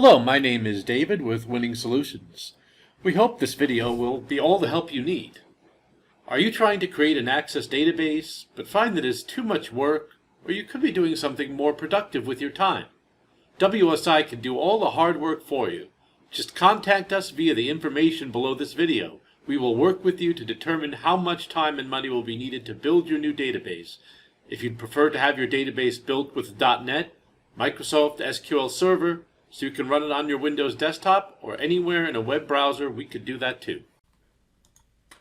Hello, my name is David with Winning Solutions. We hope this video will be all the help you need. Are you trying to create an Access database, but find that it is too much work, or you could be doing something more productive with your time? WSI can do all the hard work for you. Just contact us via the information below this video. We will work with you to determine how much time and money will be needed to build your new database. If you'd prefer to have your database built with .NET, Microsoft SQL Server, so you can run it on your Windows desktop or anywhere in a web browser, we could do that too.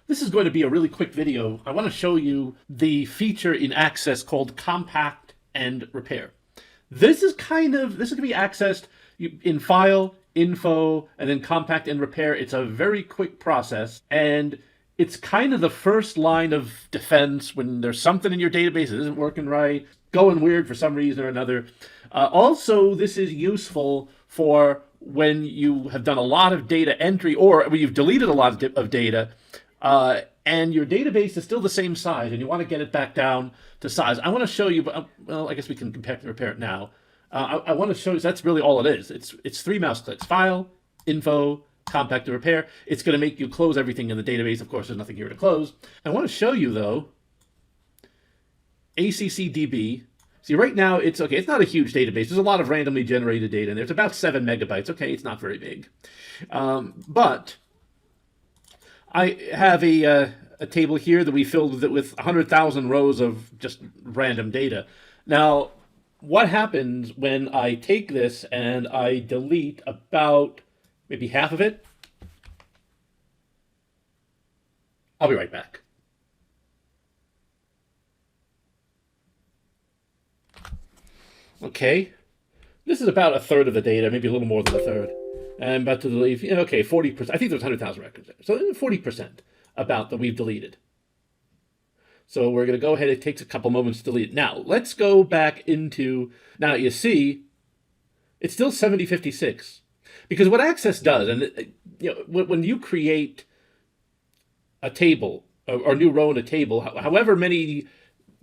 This is going to be a really quick video. I want to show you the feature in Access called Compact and Repair. This is going to be accessed in File, Info, and then Compact and Repair. It's a very quick process, and it's kind of the first line of defense when there's something in your database that isn't working right, going weird for some reason or another. Also, this is useful for when you have done a lot of data entry or when you've deleted a lot of data and your database is still the same size and you want to get it back down to size. I want to show you, well, I guess we can compact and repair it now. I want to show you, that's really all it is. It's 3 mouse clicks: File, Info, Compact and Repair. It's going to make you close everything in the database. Of course, there's nothing here to close. I want to show you, though, ACCDB. See, right now, it's okay. It's not a huge database. There's a lot of randomly generated data in there. It's about 7 megabytes. Okay, it's not very big. But I have a table here that we filled with 100,000 rows of just random data. Now, what happens when I take this and I delete about maybe half of it? I'll be right back. Okay, this is about a third of the data, maybe a little more than a third. I'm about to delete, okay, 40%. I think there's 100,000 records there. So 40% about that we've deleted. So we're going to go ahead. It takes a couple moments to delete it. Now, let's go back into, now you see, it's still 7056. Because what Access does, and when you create a table, or a new row in a table, however many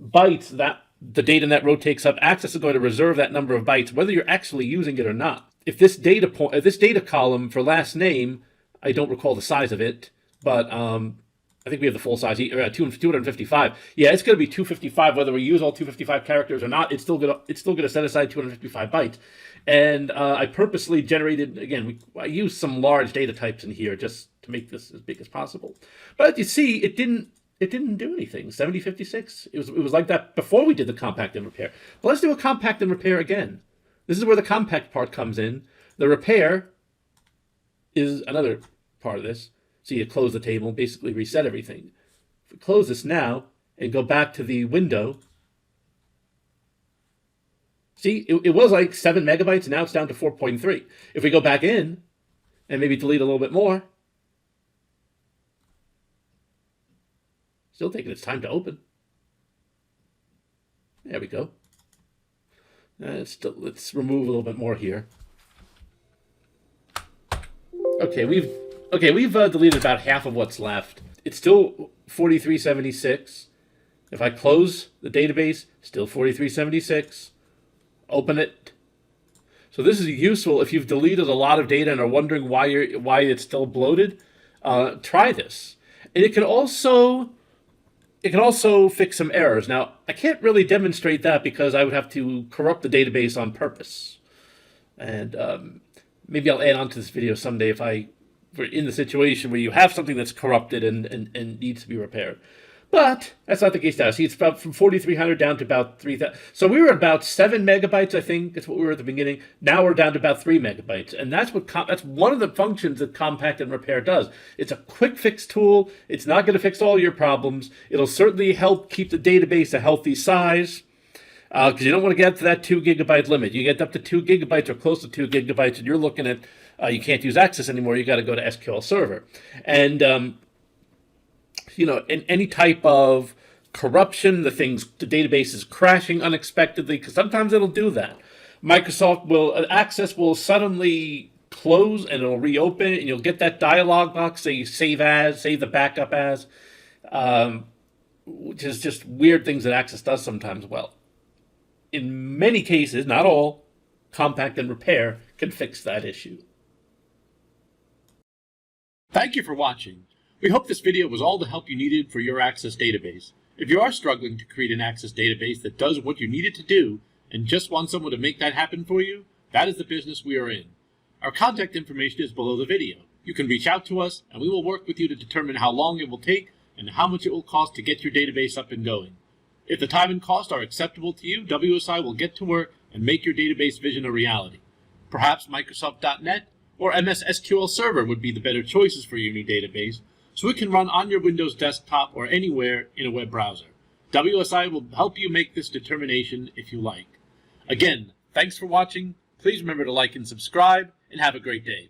bytes that the data in that row takes up, Access is going to reserve that number of bytes, whether you're actually using it or not. If this data column for last name, I don't recall the size of it, but I think we have the full size, 255. Yeah, it's going to be 255 whether we use all 255 characters or not. It's still going to set aside 255 bytes. And I purposely generated, again, I used some large data types in here just to make this as big as possible. But you see, it didn't do anything. 7056. It was like that before we did the compact and repair. But let's do a compact and repair again. This is where the compact part comes in. The repair is another part of this. So you close the table and basically reset everything. If we close this now and go back to the window, see, it was like 7 megabytes, and now it's down to 4.3. If we go back in and maybe delete a little bit more, still taking its time to open. There we go. Let's remove a little bit more here. Okay, we've deleted about half of what's left. It's still 4376. If I close the database, still 4376. Open it. So this is useful if you've deleted a lot of data and are wondering why it's still bloated. Try this, and it can also fix some errors. Now, I can't really demonstrate that because I would have to corrupt the database on purpose. And maybe I'll add on to this video someday if we're in the situation where you have something that's corrupted and needs to be repaired. But that's not the case now. See, it's about from 4,300 down to about 3,000. So we were at about 7 megabytes, I think. That's what we were at the beginning. Now we're down to about 3 megabytes. And that's one of the functions that Compact and Repair does. It's a quick fix tool. It's not going to fix all your problems. It'll certainly help keep the database a healthy size. Because you don't want to get to that 2 gigabyte limit. You get up to 2 gigabytes or close to 2 gigabytes, and you're looking at, you can't use Access anymore. You got to go to SQL Server. And, in any type of corruption, the database is crashing unexpectedly, because sometimes it'll do that. Access will suddenly close and it'll reopen, and you'll get that dialog box say save the backup as, which is just weird things that Access does sometimes well. In many cases, not all, Compact and Repair can fix that issue. Thank you for watching. We hope this video was all the help you needed for your Access database. If you are struggling to create an Access database that does what you need it to do and just want someone to make that happen for you, that is the business we are in. Our contact information is below the video. You can reach out to us and we will work with you to determine how long it will take and how much it will cost to get your database up and going. If the time and cost are acceptable to you, WSI will get to work and make your database vision a reality. Perhaps Microsoft.NET or MS SQL Server would be the better choices for your new database, so it can run on your Windows desktop or anywhere in a web browser. WSI will help you make this determination if you like. Again, thanks for watching. Please remember to like and subscribe, and have a great day.